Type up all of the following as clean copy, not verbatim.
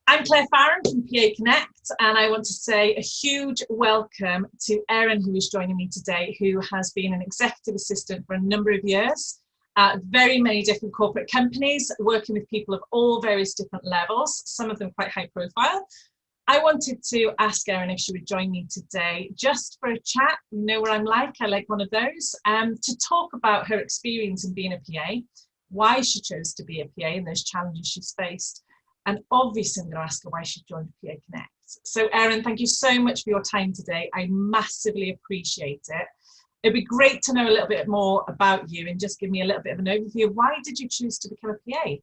I'm Claire Farron from PA Connect, and I want to say a huge welcome to Erin, who is joining me today, who has been an executive assistant for a number of years at very many different corporate companies, working with people of all various different levels, some of them quite high profile. I wanted to ask Erin if she would join me today just for a chat. You know what I'm like, I like one of those, to talk about her experience in being a PA, why she chose to be a PA and those challenges she's faced. And obviously I'm going to ask her why she joined PA Connect. So Erin, thank you so much for your time today. I massively appreciate it. It'd be great to know a little bit more about you and just give me a little bit of an overview. Why did you choose to become a PA?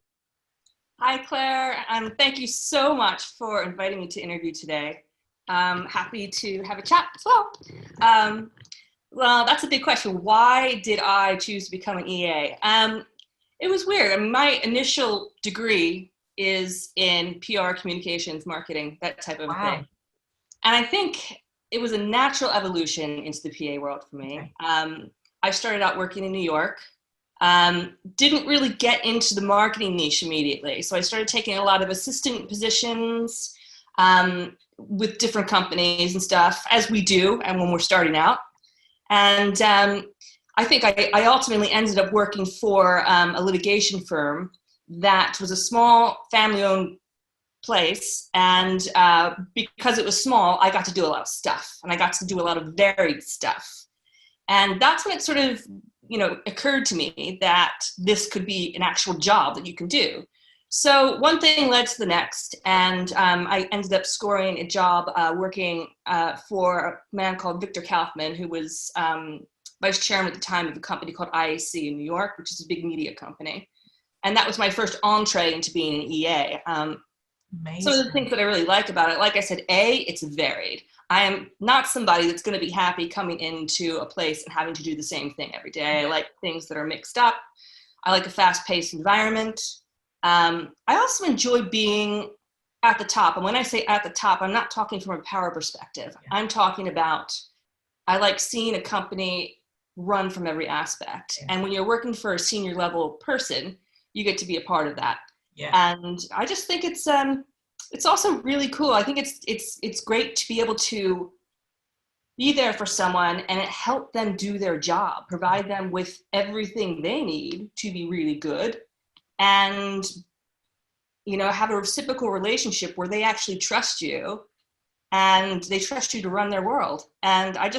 Hi, Claire. Thank you so much for inviting me to interview today. I'm happy to have a chat as well. Well, that's a big question. Why did I choose to become an EA? It was weird. I mean, my initial degree is in PR, communications, marketing, that type of thing. And I think it was a natural evolution into the PA world for me. Okay. I started out working in New York. Didn't really get into the marketing niche immediately. So I started taking a lot of assistant positions with different companies and stuff, as we do, and when we're starting out. And I think I ultimately ended up working for a litigation firm that was a small family-owned place. And because it was small, I got to do a lot of stuff, and I got to do a lot of varied stuff. And that's when it sort of, occurred to me that this could be an actual job that you can do. So one thing led to the next, and I ended up scoring a job working for a man called Victor Kaufman, who was vice chairman at the time of a company called IAC in New York, which is a big media company. And that was my first entree into being an EA. Some of the things that I really like about it, like I said, it's varied. I am not somebody that's going to be happy coming into a place and having to do the same thing every day. I like things that are mixed up. I like a fast-paced environment. I also enjoy being at the top. And when I say at the top, I'm not talking from a power perspective. Yeah. I'm talking about, I like seeing a company run from every aspect. Yeah. And when you're working for a senior level person, you get to be a part of that. Yeah. And I just think it's also really cool. I think it's great to be able to be there for someone and help them do their job, provide them with everything they need to be really good, and have a reciprocal relationship where they actually trust you and they trust you to run their world. And I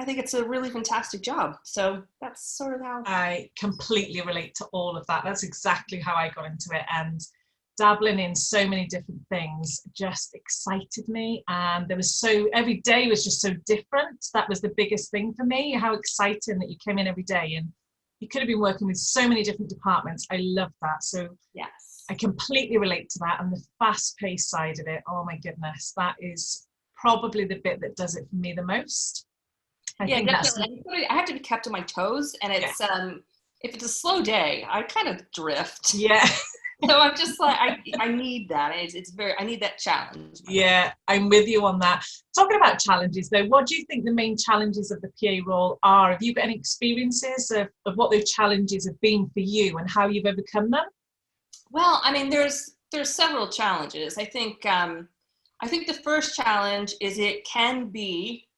think it's a really fantastic job. So that's sort of how I completely relate to all of that. That's exactly how I got into it. And dabbling in so many different things just excited me. And every day was just so different. That was the biggest thing for me, how exciting that you came in every day and you could have been working with so many different departments. I love that. So yes, I completely relate to that. And the fast-paced side of it, oh my goodness, that is probably the bit that does it for me the most. I think definitely. I have to be kept on my toes, and it's if it's a slow day, I kind of drift. Yeah. So I'm just like, I need that. I need that challenge. Yeah, I'm with you on that. Talking about challenges though, what do you think the main challenges of the PA role are? Have you got any experiences of what those challenges have been for you and how you've overcome them? Well, I mean, there's several challenges. I think the first challenge is it can be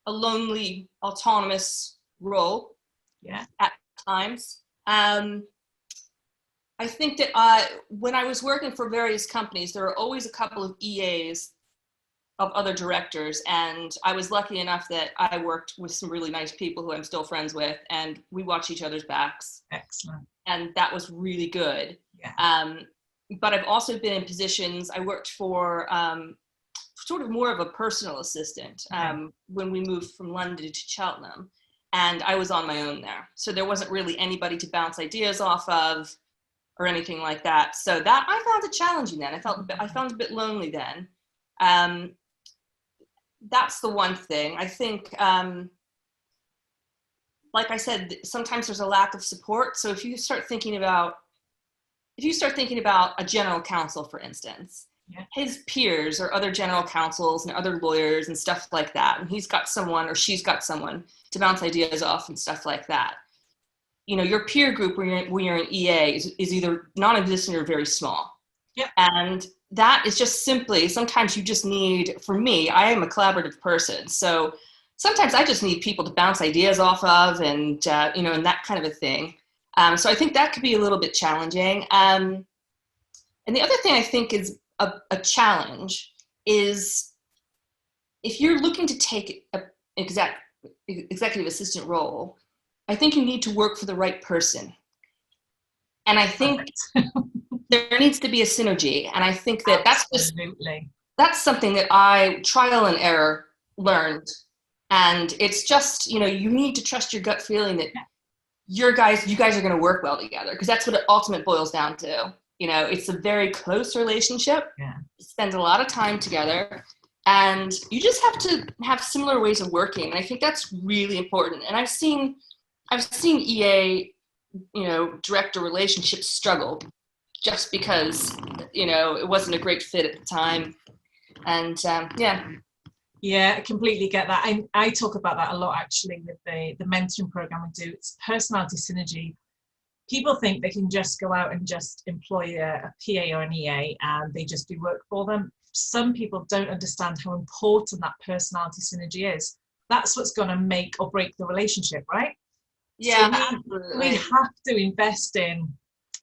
a lonely, autonomous role. Yeah. At times. I think that when I was working for various companies, there were always a couple of EAs of other directors, and I was lucky enough that I worked with some really nice people who I'm still friends with, and we watch each other's backs. Excellent. And that was really good. Yeah. But I've also been in positions, I worked for sort of more of a personal assistant when we moved from London to Cheltenham, and I was on my own there. So there wasn't really anybody to bounce ideas off of or anything like that. So that I found it challenging then. I found a bit lonely then. That's the one thing. I think, like I said, sometimes there's a lack of support. So if you start thinking about a general counsel, for instance, his peers or other general counsels and other lawyers and stuff like that, and he's got someone or she's got someone to bounce ideas off and stuff like that. Your peer group when you're an EA is either non-existent or very small. Yeah. And that is just simply, sometimes you just need, for me, I am a collaborative person. So sometimes I just need people to bounce ideas off of and, and that kind of a thing. So I think that could be a little bit challenging. And the other thing I think is a challenge is if you're looking to take an executive assistant role, I think you need to work for the right person. And I think there needs to be a synergy. And I think that that's something that I trial and error learned. And it's just, you need to trust your gut feeling that you guys are going to work well together, because that's what it ultimately boils down to. It's a very close relationship. Yeah. You spend a lot of time together, and you just have to have similar ways of working. And I think that's really important. And I've seen EA, director relationships struggle just because, it wasn't a great fit at the time. And Yeah, I completely get that. I talk about that a lot, actually, with the mentoring program we do. It's personality synergy. People think they can just go out and just employ a PA or an EA and they just do work for them. Some people don't understand how important that personality synergy is. That's what's going to make or break the relationship, right? Yeah, so we have to invest in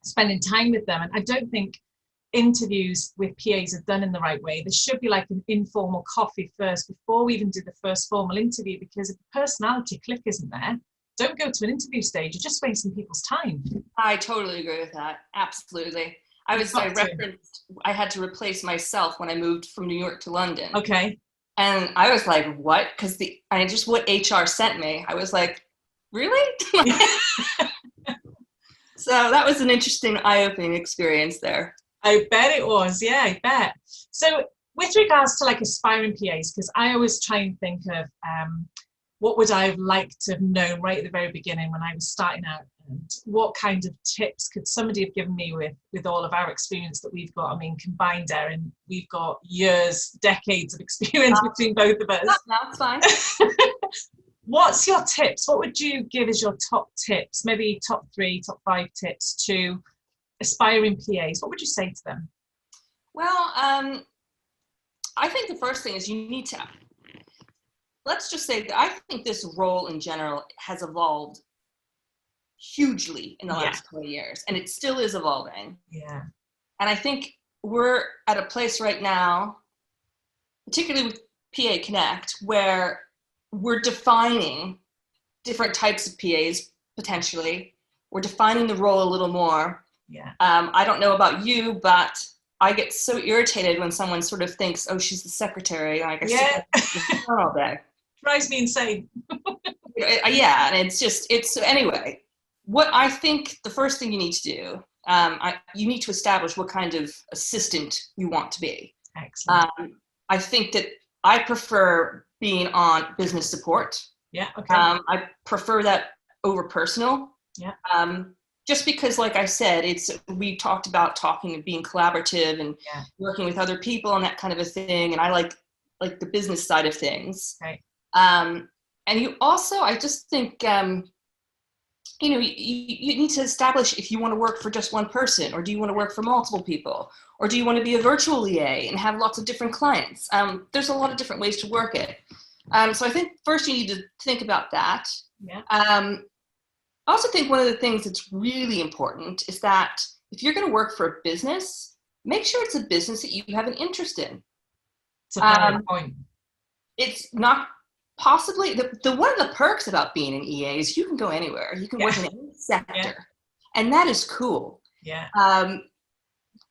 spending time with them. And I don't think interviews with PAs are done in the right way. There should be like an informal coffee first before we even do the first formal interview, because if the personality click isn't there, don't go to an interview stage. You're just wasting people's time. I totally agree with that. Absolutely. I had to replace myself when I moved from New York to London. Okay. And I was like, what? Because what HR sent me, I was like, really? So that was an interesting eye-opening experience there. I bet it was. Yeah, I bet. So with regards to like aspiring PAs, because I always try and think of what would I have liked to have known right at the very beginning when I was starting out, and what kind of tips could somebody have given me with all of our experience that we've got? I mean, combined, Erin, we've got decades of experience between both of us. That's fine. What's your tips? What would you give as your top tips? Maybe top 3, top 5 tips to aspiring PAs. What would you say to them? Well, I think the first thing is you need to, let's just say that I think this role in general has evolved hugely in the last 20 years, and it still is evolving. Yeah. And I think we're at a place right now, particularly with PA Connect, where we're defining different types of PAs, potentially. We're defining the role a little more. Yeah. I don't know about you, but I get so irritated when someone sort of thinks, oh, she's the secretary. Like, I sit all day. Drives me insane. Yeah, and anyway, what I think the first thing you need to do, you need to establish what kind of assistant you want to be. Excellent. I think that I prefer being on business support. Yeah, okay. I prefer that over personal. Yeah. Just because, like I said, we talked about talking and being collaborative and working with other people and that kind of a thing. And I like the business side of things. Right. And you also, I just think, you need to establish if you want to work for just one person, or do you want to work for multiple people, or do you want to be a virtual EA and have lots of different clients? There's a lot of different ways to work it. So I think first you need to think about that. Yeah. I also think one of the things that's really important is that if you're going to work for a business, make sure it's a business that you have an interest in. It's a valid point. It's not possibly the one of the perks about being an EA is you can go anywhere. You can work in any sector, and that is cool. Yeah.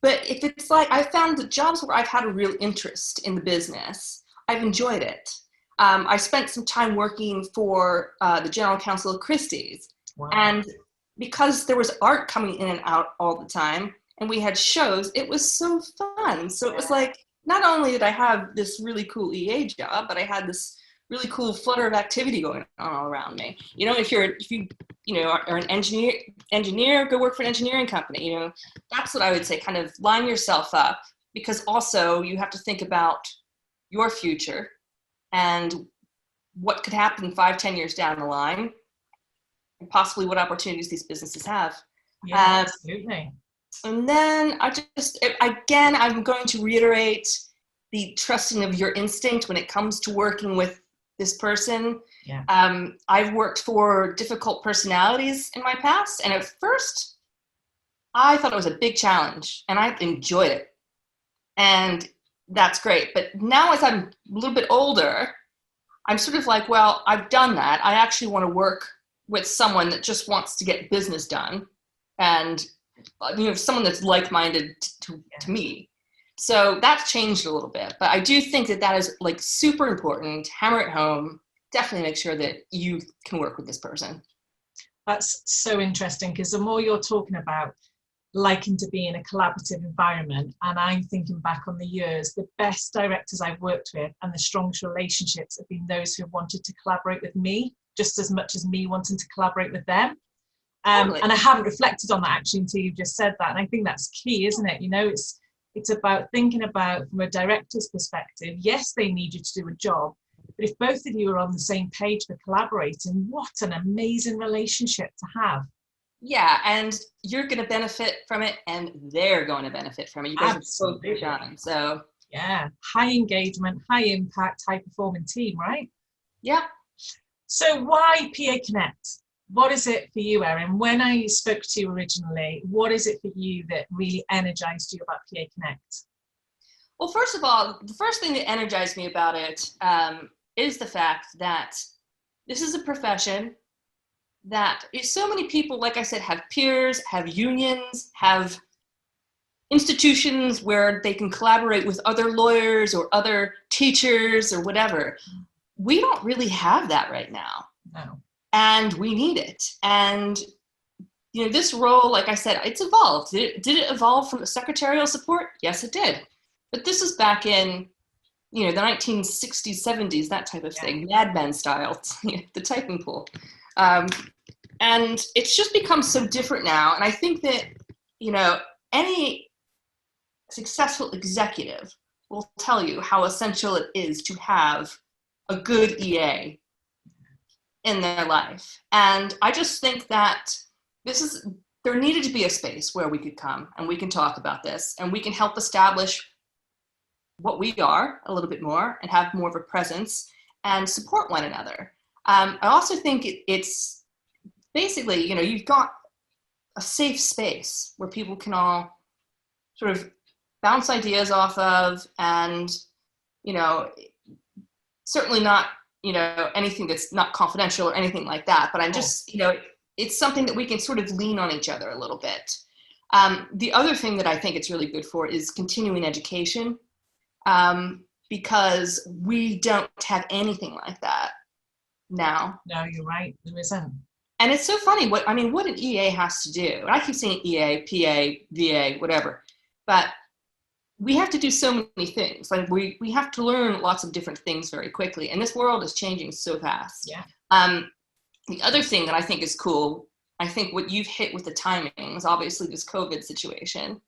But if it's like, I found the jobs where I've had a real interest in the business, I've enjoyed it. I spent some time working for the General Counsel of Christie's. Wow. And because there was art coming in and out all the time, and we had shows, it was so fun. So it was like, not only did I have this really cool EA job, but I had this really cool flutter of activity going on all around me. If you are an engineer, go work for an engineering company. That's what I would say, kind of line yourself up, because also you have to think about your future and what could happen 5-10 years down the line, and possibly what opportunities these businesses have. Yeah, absolutely. And then again, I'm going to reiterate the trusting of your instinct when it comes to working with this person. Yeah. I've worked for difficult personalities in my past, and at first I thought it was a big challenge and I enjoyed it. And that's great. But now as I'm a little bit older, I'm sort of like, well, I've done that. I actually want to work with someone that just wants to get business done, and someone that's like-minded to me. So that's changed a little bit, but I do think that is like super important. Hammer it home. Definitely make sure that you can work with this person. That's so interesting, because the more you're talking about liking to be in a collaborative environment, and I'm thinking back on the years, the best directors I've worked with and the strongest relationships have been those who have wanted to collaborate with me just as much as me wanting to collaborate with them. Totally. And I haven't reflected on that actually until you just said that, and I think that's key, isn't it? It's about thinking about, from a director's perspective, yes, they need you to do a job, but if both of you are on the same page for collaborating, what an amazing relationship to have. Yeah, and you're going to benefit from it, and they're going to benefit from it. You guys are both shine. So yeah, high engagement, high impact, high performing team, right? Yeah. So why PA Connect? What is it for you, Erin? When I spoke to you originally, what is it for you that really energized you about PA Connect? Well, first of all, the first thing that energized me about it is the fact that this is a profession that so many people, like I said, have peers, have unions, have institutions where they can collaborate with other lawyers or other teachers or whatever. We don't really have that right now. No. And we need it. And this role, like I said, it's evolved. Did it evolve from the secretarial support? Yes, it did. But this is back in the 1960s, 70s, that type of thing, Mad Men style, the typing pool. And it's just become so different now. And I think that, any successful executive will tell you how essential it is to have a good EA in their life. And I just think that there needed to be a space where we could come and we can talk about this and we can help establish what we are a little bit more and have more of a presence and support one another. I also think it's basically, you've got a safe space where people can all sort of bounce ideas off of, and, certainly not, anything that's not confidential or anything like that. But I'm just, it's something that we can sort of lean on each other a little bit. The other thing that I think it's really good for is continuing education, because we don't have anything like that now. No, you're right. There isn't. And it's so funny what an EA has to do. And I keep saying EA, PA, VA, whatever, but we have to do so many things. Like we have to learn lots of different things very quickly. And this world is changing so fast. Yeah. The other thing that I think is cool, I think what you've hit with the timing is obviously this COVID situation.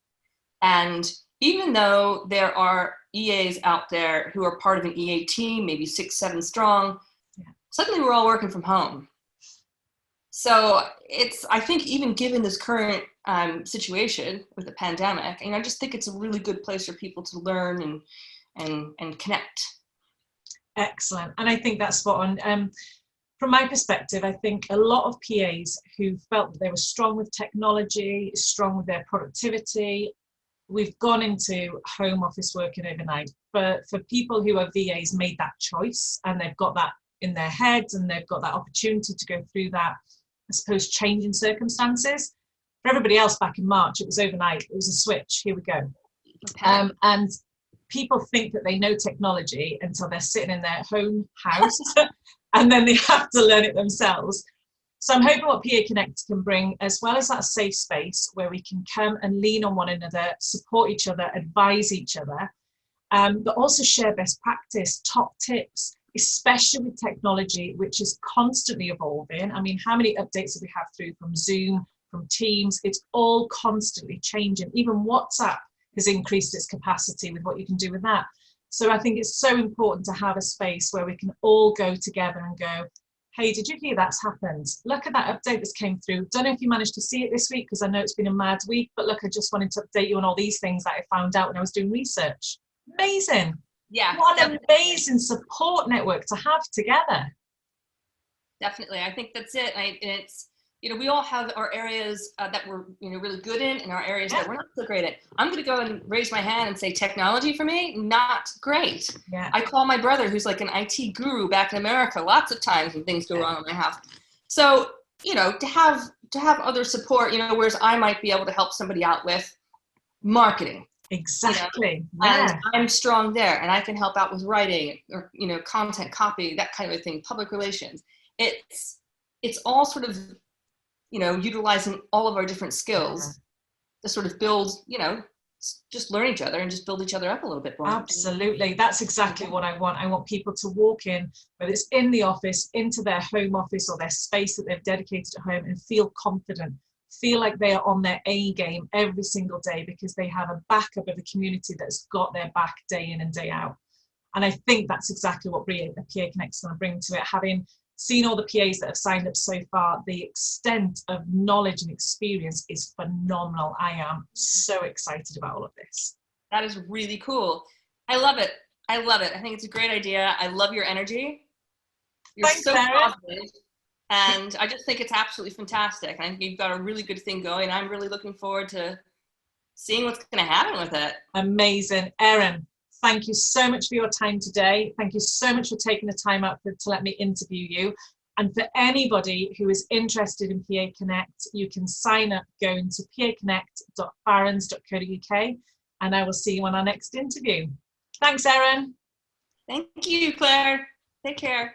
And even though there are EAs out there who are part of an EA team, maybe 6, 7 strong, suddenly we're all working from home. So I think even given this current situation with the pandemic, I just think it's a really good place for people to learn and connect. Excellent. And I think that's spot on. From my perspective, I think a lot of PAs who felt that they were strong with technology, strong with their productivity, we've gone into home office working overnight. But for people who are VAs, made that choice and they've got that in their heads and they've got that opportunity to go through that, I suppose, changing circumstances. For everybody else back in March, it was overnight. It was a switch. Here we go. Okay. And people think that they know technology until they're sitting in their home house and then they have to learn it themselves. So I'm hoping what PA Connect can bring, as well as that safe space where we can come and lean on one another, support each other, advise each other, but also share best practice, top tips, especially with technology, which is constantly evolving. How many updates have we had through from Zoom, from Teams? It's all constantly changing. Even WhatsApp has increased its capacity with what you can do with that. So I think it's so important to have a space where we can all go together and go, Hey, did you hear that's happened? Look at that update that's came through. Don't know if you managed to see it this week, because I know it's been a mad week, but look, I just wanted to update you on all these things that I found out when I was doing research. Amazing. Yeah. What an amazing support network to have together. Definitely. I think that's it. And it's, we all have our areas that we're, really good in, and our areas that we're not so great at. I'm going to go and raise my hand and say technology for me, not great. Yeah. I call my brother, who's like an IT guru back in America, lots of times when things go wrong in my house. So, to have other support, whereas I might be able to help somebody out with marketing. Exactly. And I'm strong there, and I can help out with writing or, content, copy, that kind of a thing, public relations. It's all sort of, utilizing all of our different skills to sort of build, just learn each other and just build each other up a little bit more. Absolutely. That's exactly what I want. I want people to walk in, whether it's in the office, into their home office or their space that they've dedicated at home, and feel confident, feel like they are on their A game every single day, because they have a backup of a community that's got their back day in and day out. And I think that's exactly what PA Connect is going to bring to it. Having seen all the PAs that have signed up so far, the extent of knowledge and experience is phenomenal. I am so excited about all of this. That is really cool. I love it. I think it's a great idea. I love your energy. You're Thanks, so Erin. positive. And I just think it's absolutely fantastic. I think you've got a really good thing going. I'm really looking forward to seeing what's going to happen with it. Amazing. Erin, thank you so much for your time today. Thank you so much for taking the time out to let me interview you. And for anybody who is interested in PA Connect, you can sign up going to paconnect.barons.co.uk, and I will see you on our next interview. Thanks, Erin. Thank you, Claire. Take care.